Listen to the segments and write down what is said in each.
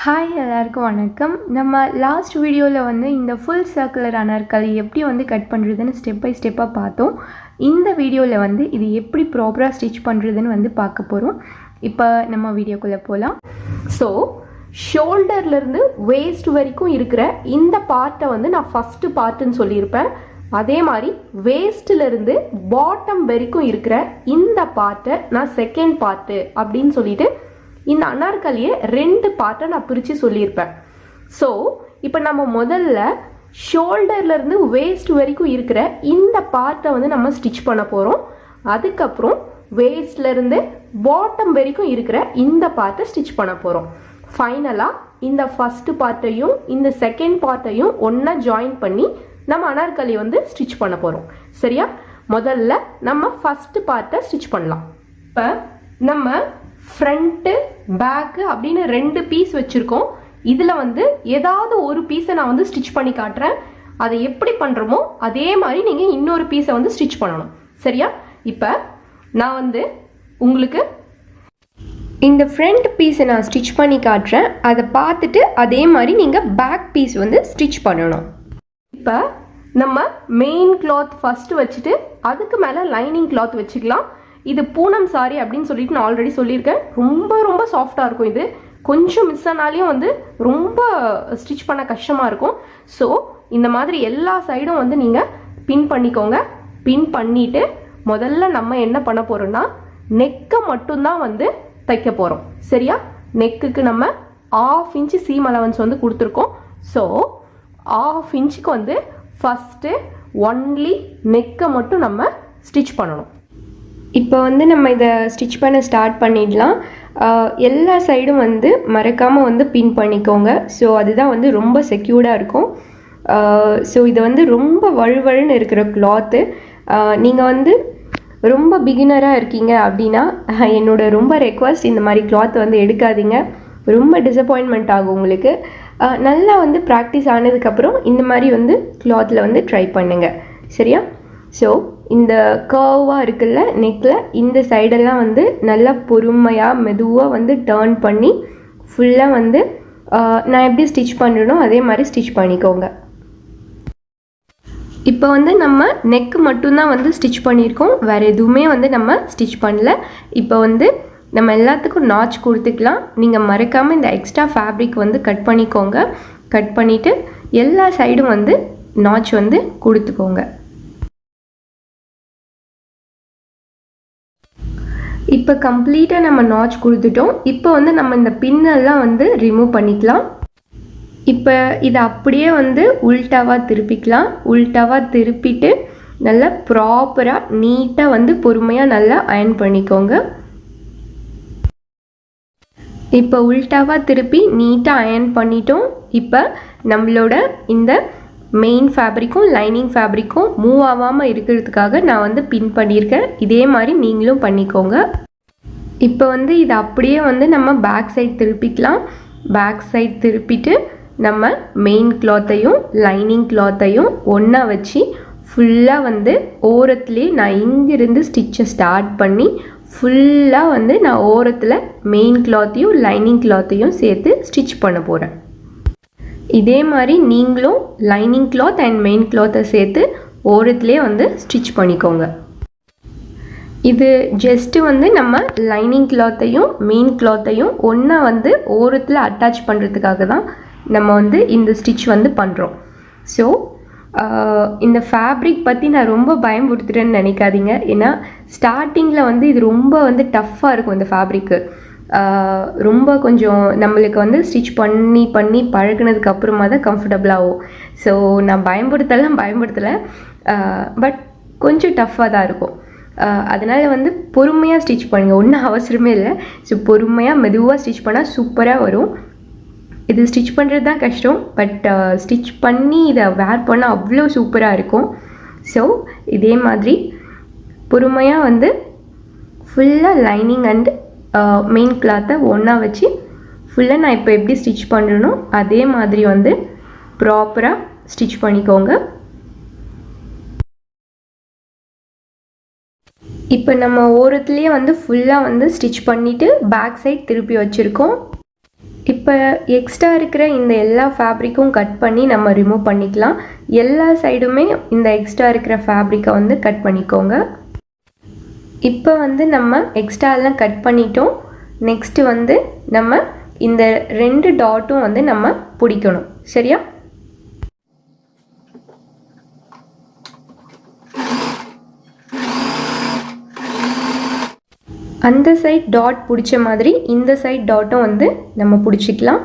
Hi எல்லாருக்கும் வணக்கம். நம்ம லாஸ்ட் வீடியோவில் வந்து இந்த ஃபுல் சர்க்குலர் அனார்கலி எப்படி வந்து கட் பண்ணுறதுன்னு ஸ்டெப் பை ஸ்டெப்பாக பார்த்தோம். இந்த வீடியோவில் வந்து இது எப்படி ப்ராப்பராக ஸ்டிச் பண்ணுறதுன்னு வந்து பார்க்க போகிறோம். இப்போ நம்ம வீடியோக்குள்ளே போகலாம். ஸோ ஷோல்டர்லேருந்து வேஸ்ட் வரைக்கும் இருக்கிற இந்த பார்ட்டை வந்து நான் ஃபஸ்ட்டு பார்ட்டுன்னு சொல்லியிருப்பேன். அதே மாதிரி வேஸ்ட்டிலேருந்து பாட்டம் வரைக்கும் இருக்கிற இந்த பார்ட்டை நான் செகண்ட் பார்ட்டு அப்படின்னு சொல்லிட்டு இந்த அனார்கலியை ரெண்டு பார்ட்டை நான் பிரித்து சொல்லியிருப்பேன். ஸோ இப்போ நம்ம முதல்ல ஷோல்டர்லேருந்து வேஸ்ட் வரைக்கும் இருக்கிற இந்த பார்ட்டை வந்து நம்ம ஸ்டிச் பண்ண போகிறோம். அதுக்கப்புறம் வேஸ்ட்லேருந்து பாட்டம் வரைக்கும் இருக்கிற இந்த பார்ட்டை ஸ்டிச் பண்ண போகிறோம். ஃபைனலாக இந்த ஃபஸ்ட்டு பார்ட்டையும் இந்த செகண்ட் பார்ட்டையும் ஒன்றா ஜாயின் பண்ணி நம்ம அனார்கலி வந்து ஸ்டிச் பண்ண போகிறோம். சரியா? முதல்ல நம்ம ஃபஸ்ட்டு பார்ட்டை ஸ்டிச் பண்ணலாம். இப்போ நம்ம ஃப்ரண்ட்டு பேக்கு அப்படின்னு ரெண்டு பீஸ் வச்சுருக்கோம். இதில் வந்து ஏதாவது ஒரு பீஸை நான் வந்து ஸ்டிச் பண்ணி காட்டுறேன். அதை எப்படி பண்ணுறோமோ அதே மாதிரி நீங்கள் இன்னொரு பீஸை வந்து ஸ்டிச் பண்ணணும். சரியா? இப்போ நான் வந்து உங்களுக்கு இந்த ஃப்ரண்ட் பீஸை நான் ஸ்டிச் பண்ணி காட்டுறேன். அதை பார்த்துட்டு அதே மாதிரி நீங்கள் பேக் பீஸ் வந்து ஸ்டிச் பண்ணணும். இப்போ நம்ம மெயின் கிளாத் ஃபஸ்ட்டு வச்சுட்டு அதுக்கு மேலே லைனிங் கிளாத் வச்சுக்கலாம். இது பூனம் சாரி அப்படின்னு சொல்லிட்டு நான் ஆல்ரெடி சொல்லியிருக்கேன். ரொம்ப ரொம்ப சாஃப்டாக இருக்கும். இது கொஞ்சம் மிஸ் ஆனாலையும் வந்து ரொம்ப ஸ்டிச் பண்ண கஷ்டமாக இருக்கும். ஸோ இந்த மாதிரி எல்லா சைடும் வந்து நீங்கள் பின் பண்ணிக்கோங்க. பின் பண்ணிவிட்டு முதல்ல நம்ம என்ன பண்ண போகிறோம்னா நெக்கை மட்டும்தான் வந்து தைக்க போகிறோம். சரியா? நெக்குக்கு நம்ம 1/2 இன்ச்சு சீம் அலவன்ஸ் வந்து கொடுத்துருக்கோம். ஸோ 1/2 இன்ச்சுக்கு வந்து ஃபஸ்ட்டு ஒன்லி நெக்கை மட்டும் நம்ம ஸ்டிச் பண்ணணும். இப்போ வந்து நம்ம இதை ஸ்டிச் பண்ண ஸ்டார்ட் பண்ணிடலாம். எல்லா சைடும் வந்து மறக்காமல் வந்து பின் பண்ணிக்கோங்க. ஸோ அதுதான் வந்து ரொம்ப செக்யூர்டாக இருக்கும். ஸோ இது வந்து ரொம்ப வழுவழுன்னு இருக்கிற கிளாத்து. நீங்கள் வந்து ரொம்ப பிகினராக இருக்கீங்க அப்படின்னா என்னோட ரொம்ப ரெக்வஸ்ட், இந்த மாதிரி கிளாத் வந்து எடுக்காதீங்க. ரொம்ப டிசப்பாயின்மெண்ட் ஆகும் உங்களுக்கு. நல்லா வந்து ப்ராக்டிஸ் ஆனதுக்கப்புறம் இந்த மாதிரி வந்து கிளாத்தில் வந்து ட்ரை பண்ணுங்கள். சரியா? ஸோ இந்த கர்வாக இருக்குல்ல நெக்கில், இந்த சைடெல்லாம் வந்து நல்லா பொறுமையாக மெதுவாக வந்து டர்ன் பண்ணி ஃபுல்லாக வந்து நான் எப்படி ஸ்டிச் பண்ணுறனோ அதே மாதிரி ஸ்டிச் பண்ணிக்கோங்க. இப்போ வந்து நம்ம நெக்கு மட்டும்தான் வந்து ஸ்டிச் பண்ணியிருக்கோம். வேறு எதுவுமே வந்து நம்ம ஸ்டிச் பண்ணல. இப்போ வந்து நம்ம எல்லாத்துக்கும் நாச் கொடுத்துக்கலாம். நீங்கள் மறக்காமல் இந்த எக்ஸ்ட்ரா ஃபேப்ரிக் வந்து கட் பண்ணிக்கோங்க. கட் பண்ணிவிட்டு எல்லா சைடும் வந்து நாச் வந்து கொடுத்துக்கோங்க. இப்போ கம்ப்ளீட்டாக நம்ம நாச் கொடுத்துட்டோம். இப்போ வந்து நம்ம இந்த பின்னெல்லாம் வந்து ரிமூவ் பண்ணிக்கலாம். இப்போ இதை அப்படியே வந்து உல்டாவாக திருப்பிக்கலாம். உல்டாவாக திருப்பிட்டு நல்லா ப்ராப்பராக நீட்டாக வந்து பொறுமையாக நல்லா அயர்ன் பண்ணிக்கோங்க. இப்போ உல்டாவாக திருப்பி நீட்டாக அயர்ன் பண்ணிட்டோம். இப்போ நம்மளோட இந்த மெயின் ஃபேப்ரிக்கும் லைனிங் ஃபேப்ரிக்கும் மூவ் ஆகாமல் இருக்கிறதுக்காக நான் வந்து பின் பண்ணியிருக்கேன். இதே மாதிரி நீங்களும் பண்ணிக்கோங்க. இப்போ வந்து இதை அப்படியே வந்து நம்ம பேக் சைட் திருப்பிக்கலாம். பேக் சைட் திருப்பிட்டு நம்ம மெயின் கிளாத்தையும் லைனிங் கிளாத்தையும் ஒன்றா வச்சு ஃபுல்லாக வந்து ஓரத்துலேயே நான் இங்கிருந்து ஸ்டிச்சை ஸ்டார்ட் பண்ணி ஃபுல்லாக வந்து நான் ஓரத்தில் மெயின் கிளாத்தையும் லைனிங் கிளாத்தையும் சேர்த்து ஸ்டிச் பண்ண போகிறேன். இதே மாதிரி நீங்களும் லைனிங் கிளாத் அண்ட் மெயின் கிளாத்தை சேர்த்து ஓரத்துலேயே வந்து ஸ்டிச் பண்ணிக்கோங்க. இது ஜஸ்ட்டு வந்து நம்ம லைனிங் கிளாத்தையும் மெயின் கிளாத்தையும் ஒன்றா வந்து ஓரத்தில் அட்டாச் பண்ணுறதுக்காக தான் நம்ம வந்து இந்த ஸ்டிச் வந்து பண்ணுறோம். ஸோ இந்த ஃபேப்ரிக் பற்றி நான் ரொம்ப பயன்படுத்துகிறேன்னு நினைக்காதீங்க. ஏன்னா ஸ்டார்டிங்கில் வந்து இது ரொம்ப வந்து டஃப்பாக இருக்கும். இந்த ஃபேப்ரிக்கு ரொம்ப கொஞ்சம் நம்மளுக்கு வந்து ஸ்டிச் பண்ணி பண்ணி பழகினதுக்கு அப்புறமா தான் கம்ஃபர்டபுளாகும். ஸோ நான் பயன்படுத்தலை. பட் கொஞ்சம் டஃப்பாக தான் இருக்கும். அதனால் வந்து பொறுமையாக ஸ்டிச் பண்ணுங்கள். ஒன்றும் அவசரமே இல்லை. ஸோ பொறுமையாக மெதுவாக ஸ்டிச் பண்ணால் சூப்பராக வரும். இது ஸ்டிச் பண்ணுறது தான் கஷ்டம். பட் ஸ்டிச் பண்ணி இதை வேர் பண்ணால் அவ்வளோ சூப்பராக இருக்கும். ஸோ இதே மாதிரி பொறுமையாக வந்து ஃபுல்லாக லைனிங் அண்ட் மெயின் கிளாத்தை ஒன்றா வச்சு ஃபுல்லாக நான் இப்போ எப்படி ஸ்டிச் பண்ணுறனோ அதே மாதிரி வந்து ப்ராப்பராக ஸ்டிச் பண்ணிக்கோங்க. இப்போ நம்ம ஓரத்துலேயே வந்து ஃபுல்லாக வந்து ஸ்டிச் பண்ணிவிட்டு பேக் சைட் திருப்பி வச்சுருக்கோம். இப்போ இப்போ எக்ஸ்ட்ரா இருக்கிற இந்த எல்லா ஃபேப்ரிக்கும் கட் பண்ணி நம்ம ரிமூவ் பண்ணிக்கலாம். எல்லா சைடுமே இந்த எக்ஸ்ட்ரா இருக்கிற ஃபேப்ரிக்கை வந்து கட் பண்ணிக்கோங்க. இப்போ வந்து நம்ம எக்ஸ்ட்ராலாம் கட் பண்ணிட்டோம். நெக்ஸ்ட்டு வந்து நம்ம இந்த 2 டாட்டும் வந்து நம்ம பிடிக்கணும். சரியா? அந்த சைட் டாட் பிடிச்ச மாதிரி இந்த சைட் டாட்டும் வந்து நம்ம பிடிச்சிக்கலாம்.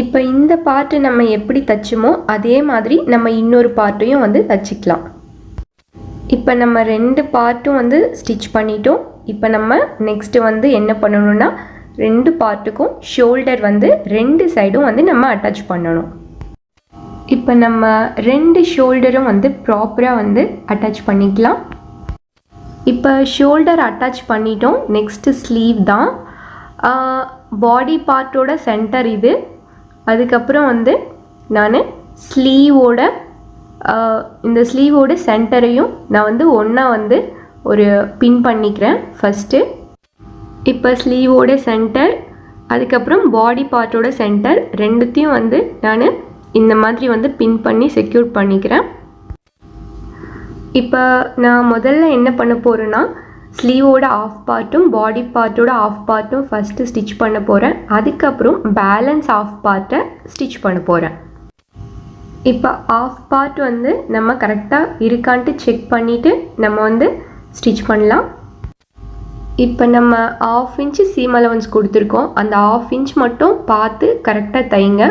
இப்போ இந்த பார்ட்டு நம்ம எப்படி தைச்சோமோ அதே மாதிரி நம்ம இன்னொரு பார்ட்டையும் வந்து தைச்சிக்கலாம். இப்போ நம்ம 2 பார்ட்டும் வந்து ஸ்டிச் பண்ணிட்டோம். இப்போ நம்ம நெக்ஸ்ட்டு வந்து என்ன பண்ணணும்னா 2 பார்ட்டுக்கும் ஷோல்டர் வந்து 2 சைடும் வந்து நம்ம அட்டாச் பண்ணணும். இப்போ நம்ம 2 ஷோல்டரும் வந்து ப்ராப்பராக வந்து அட்டாச் பண்ணிக்கலாம். இப்போ ஷோல்டர் அட்டாச் பண்ணிட்டோம். நெக்ஸ்ட்டு ஸ்லீவ் தான். பாடி பார்ட்டோட சென்டர் இது. அதுக்கப்புறம் வந்து நான் ஸ்லீவோட இந்த ஸ்லீவோட சென்டரையும் நான் வந்து ஒன்றா வந்து ஒரு பின் பண்ணிக்கிறேன் ஃபஸ்ட்டு. இப்போ ஸ்லீவோட சென்டர், அதுக்கப்புறம் பாடி பார்ட்டோட சென்டர் ரெண்டுத்தையும் வந்து நான் இந்த மாதிரி வந்து பின் பண்ணி செக்யூர் பண்ணிக்கிறேன். இப்போ நான் முதல்ல என்ன பண்ண போகிறேன்னா ஸ்லீவோட ஆஃப் பார்ட்டும் பாடி பார்ட்டோட ஆஃப் பார்ட்டும் ஃபஸ்ட்டு ஸ்டிச் பண்ண போகிறேன். அதுக்கப்புறம் பேலன்ஸ் ஆஃப் பார்ட்டை ஸ்டிச் பண்ண போகிறேன். இப்போ ஆஃப் பார்ட் வந்து நம்ம கரெக்டாக இருக்கான்ட்டு செக் பண்ணிவிட்டு நம்ம வந்து ஸ்டிச் பண்ணலாம். இப்போ நம்ம 1/2 இன்ச் சீம் அலவன்ஸ் கொடுத்துருக்கோம். அந்த 1/2 இன்ச் மட்டும் பார்த்து கரெக்டாக தைங்க.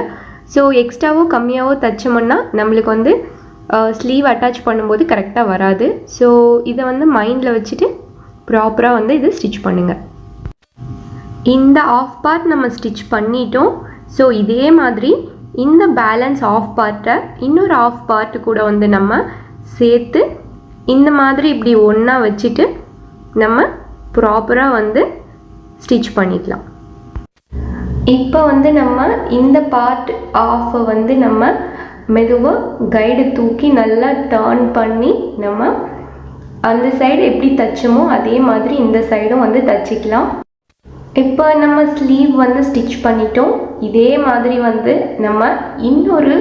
ஸோ எக்ஸ்ட்ராவோ கம்மியாவோ தைச்சோம்னா நம்மளுக்கு வந்து ஸ்லீவ் அட்டாச் பண்ணும்போது கரெக்டாக வராது. ஸோ இதை வந்து மைண்டில் வச்சுட்டு ப்ராப்பராக வந்து இது ஸ்டிச் பண்ணுங்கள். இந்த ஆஃப் பார்ட் நம்ம ஸ்டிச் பண்ணிட்டோம். ஸோ இதே மாதிரி இந்த பேலன்ஸ் ஆஃப் பார்ட்டை இன்னொரு ஆஃப் பார்ட்டு கூட வந்து நம்ம சேர்த்து இந்த மாதிரி இப்படி ஒன்றா வச்சுட்டு நம்ம ப்ராப்பராக வந்து ஸ்டிச் பண்ணிக்கலாம். இப்போ வந்து நம்ம இந்த பார்ட் ஆஃபை வந்து நம்ம மெதுவாக கைடு தூக்கி நல்லா டர்ன் பண்ணி நம்ம அந்த சைடு எப்படி தைச்சோமோ அதே மாதிரி இந்த சைடும் வந்து தைச்சிக்கலாம். இப்போ நம்ம ஸ்லீவ் வந்து ஸ்டிச் பண்ணிட்டோம். இதே மாதிரி வந்து நம்ம இன்னொரு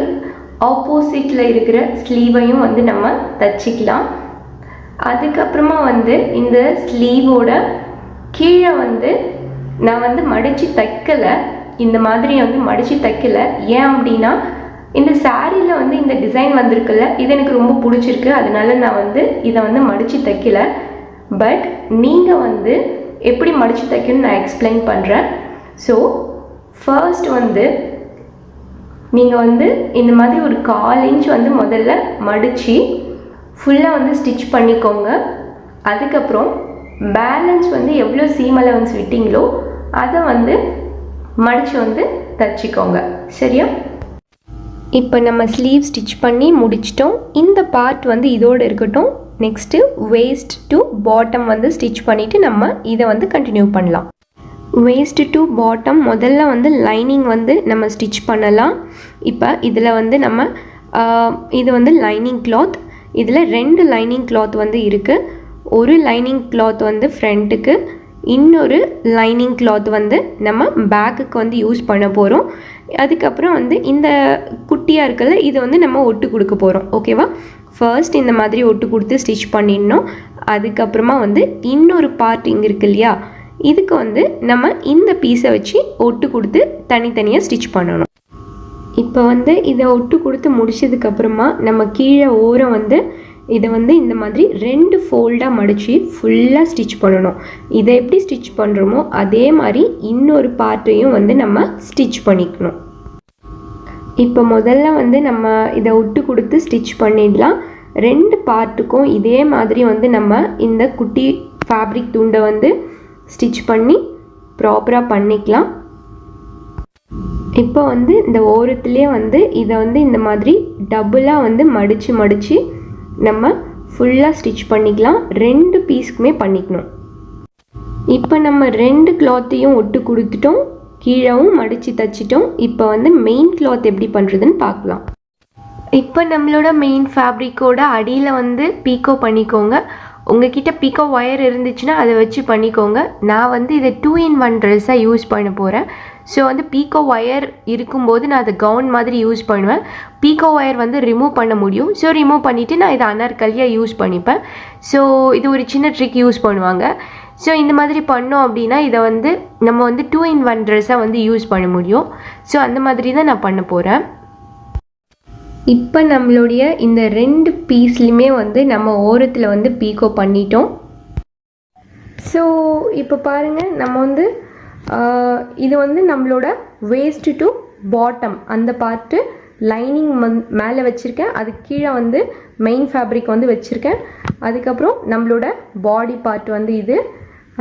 ஆப்போசிட்டில் இருக்கிற ஸ்லீவையும் வந்து நம்ம தைச்சிக்கலாம். அதுக்கப்புறமா வந்து இந்த ஸ்லீவோட கீழே வந்து நான் வந்து மடித்து தைக்கலை. இந்த மாதிரி வந்து மடித்து தைக்கலை. ஏன் அப்படின்னா இந்த சாரியில் வந்து இந்த டிசைன் வந்திருக்குல்ல, இது எனக்கு ரொம்ப பிடிச்சிருக்கு. அதனால நான் வந்து இதை வந்து மடித்து தைக்கல. பட் நீங்கள் வந்து எப்படி மடித்து தைக்கணும்னு நான் எக்ஸ்பிளைன் பண்ணுறேன். ஸோ ஃபர்ஸ்ட் வந்து நீங்கள் வந்து இந்த மாதிரி ஒரு 1/4 இன்ச் வந்து முதல்ல மடித்து ஃபுல்லாக வந்து ஸ்டிச் பண்ணிக்கோங்க. அதுக்கப்புறம் பேலன்ஸ் வந்து எவ்வளோ சீம் அலவன்ஸ் விட்டிங்களோ அதை வந்து மடித்து வந்து தைச்சிக்கோங்க. சரியா? இப்போ நம்ம ஸ்லீவ் ஸ்டிச் பண்ணி முடிச்சிட்டோம். இந்த பார்ட் வந்து இதோடு இருக்கட்டும். நெக்ஸ்ட்டு வேஸ்ட் டு பாட்டம் வந்து ஸ்டிச் பண்ணிவிட்டு நம்ம இதை வந்து கண்டினியூ பண்ணலாம். வேஸ்ட் டு பாட்டம் முதல்ல வந்து லைனிங் வந்து நம்ம ஸ்டிச் பண்ணலாம். இப்போ இதில் வந்து நம்ம இது வந்து லைனிங் கிளாத். இதில் 2 லைனிங் கிளாத் வந்து இருக்குது. ஒரு லைனிங் கிளாத் வந்து ஃப்ரண்ட்டுக்கு, இன்னொரு லைனிங் கிளாத் வந்து நம்ம பேக்குக்கு வந்து யூஸ் பண்ண போகிறோம். அதுக்கப்புறம் வந்து இந்த குட்டியாக இருக்குல்ல, இதை வந்து நம்ம ஒட்டு கொடுக்க போகிறோம். ஓகேவா? ஃபர்ஸ்ட் இந்த மாதிரி ஒட்டு கொடுத்து ஸ்டிச் பண்ணிடணும். அதுக்கப்புறமா வந்து இன்னொரு பார்ட் இங்கே இருக்கு இல்லையா, இதுக்கு வந்து நம்ம இந்த பீஸை வச்சு ஒட்டு கொடுத்து தனித்தனியாக ஸ்டிச் பண்ணணும். இப்போ வந்து இதை ஒட்டு கொடுத்து முடிச்சதுக்கப்புறமா நம்ம கீழே ஓரம் வந்து இதை வந்து இந்த மாதிரி 2 ஃபோல்டாக மடித்து ஃபுல்லாக ஸ்டிச் பண்ணணும். இதை எப்படி ஸ்டிச் பண்ணுறோமோ அதே மாதிரி இன்னொரு பார்ட்டையும் வந்து நம்ம ஸ்டிச் பண்ணிக்கணும். இப்போ முதல்ல வந்து நம்ம இதை ஒட்டு கொடுத்து ஸ்டிச் பண்ணிடலாம். 2 பார்ட்டுக்கும் இதே மாதிரி வந்து நம்ம இந்த குட்டி ஃபேப்ரிக் துண்டை வந்து ஸ்டிச் பண்ணி ப்ராப்பராக பண்ணிக்கலாம். இப்போ வந்து இந்த ஓரத்துலேயே வந்து இதை வந்து இந்த மாதிரி டபுளாக வந்து மடித்து நம்ம ஃபுல்லாக ஸ்டிச் பண்ணிக்கலாம். 2 பீஸ்க்குமே பண்ணிக்கணும். இப்போ நம்ம 2 கிளாத்தையும் ஒட்டு கொடுத்துட்டோம், கீழவும் மடித்து தைச்சிட்டோம். இப்போ வந்து மெயின் கிளாத் எப்படி பண்ணுறதுன்னு பார்க்கலாம். இப்போ நம்மளோட மெயின் ஃபேப்ரிக்கோட அடியில் வந்து பீக்கோ பண்ணிக்கோங்க. உங்ககிட்ட பீக்கோ ஒயர் இருந்துச்சுன்னா அதை வச்சு பண்ணிக்கோங்க. நான் வந்து இதை 2 in 1 ட்ரெஸ்ஸாக யூஸ் பண்ண போகிறேன். ஸோ வந்து பீக்கோ ஒயர் இருக்கும்போது நான் அதை கவுன் மாதிரி யூஸ் பண்ணுவேன். பீக்கோ ஒயர் வந்து ரிமூவ் பண்ண முடியும். ஸோ ரிமூவ் பண்ணிவிட்டு நான் இதை அனார்கலியாக யூஸ் பண்ணிப்பேன். ஸோ இது ஒரு சின்ன ட்ரிக் யூஸ் பண்ணுவாங்க. ஸோ இந்த மாதிரி பண்ணோம் அப்படின்னா இதை வந்து நம்ம வந்து 2-in-1 ட்ரெஸ்ஸாக வந்து யூஸ் பண்ண முடியும். ஸோ அந்த மாதிரி தான் நான் பண்ண போகிறேன். இப்போ நம்மளுடைய இந்த 2 பீஸ்லையுமே வந்து நம்ம ஓரத்தில் வந்து பீக்கோ பண்ணிட்டோம். ஸோ இப்போ பாருங்கள், நம்ம வந்து இது வந்து நம்மளோட வேஸ்ட் டு பாட்டம் அந்த பார்ட்டு லைனிங் மேலே வச்சுருக்கேன். அது கீழே வந்து மெயின் ஃபேப்ரிக் வந்து வச்சுருக்கேன். அதுக்கப்புறம் நம்மளோட பாடி பார்ட் வந்து இது.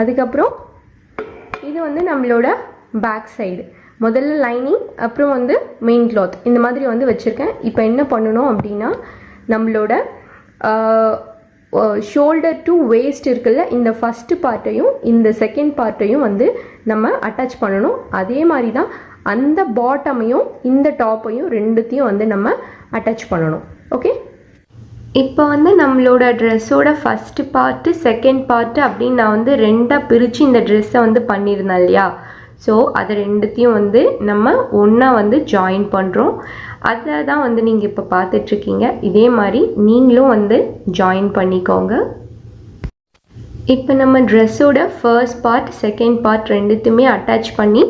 அதுக்கப்புறம் இது வந்து நம்மளோட பேக் சைடு. முதல்ல லைனிங், அப்புறம் வந்து மெயின் கிளாத், இந்த மாதிரி வந்து வச்சுருக்கேன். இப்போ என்ன பண்ணணும் அப்படின்னா நம்மளோட ஷோல்டர் டு வேஸ்ட் இருக்குல்ல, இந்த ஃபஸ்ட்டு பார்ட்டையும் இந்த செகண்ட் பார்ட்டையும் வந்து நம்ம அட்டாச் பண்ணணும். அதே மாதிரி தான் அந்த பாட்டமையும் இந்த டாப்பையும் ரெண்டுத்தையும் வந்து நம்ம அட்டாச் பண்ணணும். ஓகே, இப்போ வந்து நம்மளோட ட்ரெஸ்ஸோட ஃபஸ்ட்டு பார்ட்டு செகண்ட் பார்ட்டு அப்படின்னு நான் வந்து 2ஆக பிரித்து இந்த ட்ரெஸ்ஸை வந்து பண்ணியிருந்தேன் இல்லையா. ஸோ அது ரெண்டுத்தையும் வந்து நம்ம ஒன்றா வந்து ஜாயின் பண்ணுறோம். அதை தான் வந்து நீங்கள் இப்போ பார்த்துட்ருக்கீங்க. இதே மாதிரி நீங்களும் வந்து ஜாயின் பண்ணிக்கோங்க. இப்போ நம்ம ட்ரெஸ்ஸோட ஃபர்ஸ்ட் பார்ட் செகண்ட் பார்ட் ரெண்டுத்தையுமே அட்டாச் பண்ணி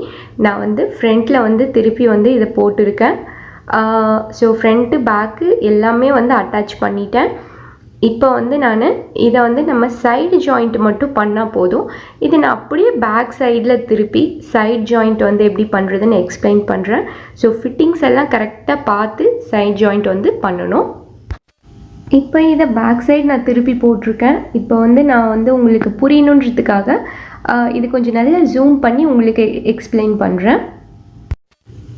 நான் வந்து ஃப்ரண்ட்டில் வந்து திருப்பி வந்து இதை போட்டிருக்கேன். ஸோ ஃப்ரண்ட்டு பேக்கு எல்லாமே வந்து அட்டாச் பண்ணிட்டேன். இப்போ வந்து நான் இதை வந்து நம்ம சைடு ஜாயிண்ட் மட்டும் பண்ணால் போதும். இது நான் அப்படியே பேக் சைடில் திருப்பி சைட் ஜாயிண்ட் வந்து எப்படி பண்ணுறதுன்னு எக்ஸ்பிளைன் பண்ணுறேன். ஸோ ஃபிட்டிங்ஸ் எல்லாம் கரெக்டாக பார்த்து சைட் ஜாயிண்ட் வந்து பண்ணணும். இப்போ இதை பேக் சைடு நான் திருப்பி போட்டிருக்கேன். இப்போ வந்து நான் வந்து உங்களுக்கு புரியணுன்றதுக்காக இது கொஞ்சம் நல்லா ஜூம் பண்ணி உங்களுக்கு எக்ஸ்பிளைன் பண்ணுறேன்.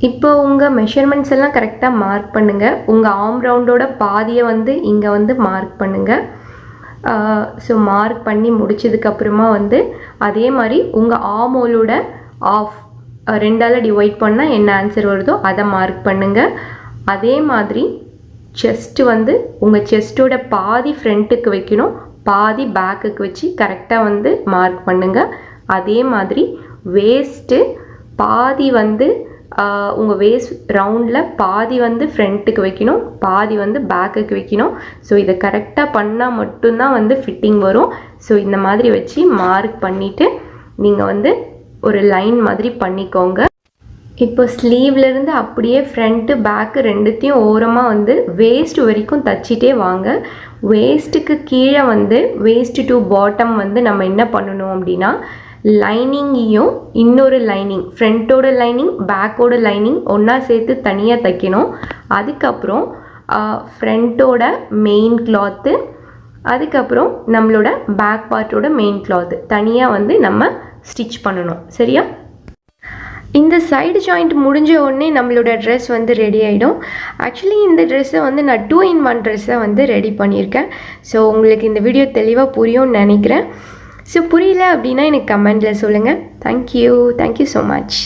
இப்போ உங்கள் மெஷர்மெண்ட்ஸ் எல்லாம் கரெக்டாக மார்க் பண்ணுங்கள். உங்கள் ஆர்ம் ரவுண்டோட பாதியை வந்து இங்கே வந்து மார்க் பண்ணுங்கள். ஸோ மார்க் பண்ணி முடிச்சதுக்கப்புறமா வந்து அதே மாதிரி உங்கள் ஆர்ம் ஹோலோட ஆஃப் 2ஆல் டிவைட் பண்ணால் என்ன ஆன்சர் வருதோ அதை மார்க் பண்ணுங்கள். அதே மாதிரி செஸ்ட்டு வந்து உங்கள் செஸ்ட்டோட பாதி ஃப்ரண்ட்டுக்கு வைக்கணும், பாதி பேக்குக்கு வச்சு கரெக்டாக வந்து மார்க் பண்ணுங்கள். அதே மாதிரி வேஸ்ட்டு பாதி வந்து உங்கள் வேஸ்ட் ரவுண்டில் பாதி வந்து ஃப்ரண்ட்டுக்கு வைக்கணும், பாதி வந்து பேக்குக்கு வைக்கணும். ஸோ இதை கரெக்டாக பண்ணால் மட்டும்தான் வந்து ஃபிட்டிங் வரும். ஸோ இந்த மாதிரி வச்சு மார்க் பண்ணிவிட்டு நீங்கள் வந்து ஒரு லைன் மாதிரி பண்ணிக்கோங்க. இப்போ ஸ்லீவ்லேருந்து அப்படியே ஃப்ரண்ட்டு பேக்கு ரெண்டுத்தையும் ஓரமாக வந்து வேஸ்ட் வரைக்கும் தச்சிட்டே வாங்க. வேஸ்ட்டுக்கு கீழே வந்து வேஸ்ட் டு பாட்டம் வந்து நம்ம என்ன பண்ணணும் அப்படின்னா லைனிங்கையும் இன்னொரு லைனிங், ஃப்ரண்ட்டோட லைனிங் பேக்கோட லைனிங் ஒன்றா சேர்த்து தனியாக தைக்கணும். அதுக்கப்புறம் ஃப்ரண்ட்டோட மெயின் கிளாத்து, அதுக்கப்புறம் நம்மளோட பேக் பார்ட்டோட மெயின் கிளாத்து தனியாக வந்து நம்ம ஸ்டிச் பண்ணணும். சரியா? இந்த சைடு ஜாயிண்ட் முடிஞ்ச உடனே நம்மளோட ட்ரெஸ் வந்து ரெடி ஆகிடும். ஆக்சுவலி இந்த ட்ரெஸ்ஸை வந்து நான் 2-in-1 ட்ரெஸ்ஸை வந்து ரெடி பண்ணியிருக்கேன். ஸோ உங்களுக்கு இந்த வீடியோ தெளிவாக புரியும்னு நினைக்கிறேன். ஸோ புரியல அப்படின்னா எனக்கு கமெண்டில் சொல்லுங்கள். Thank you so much.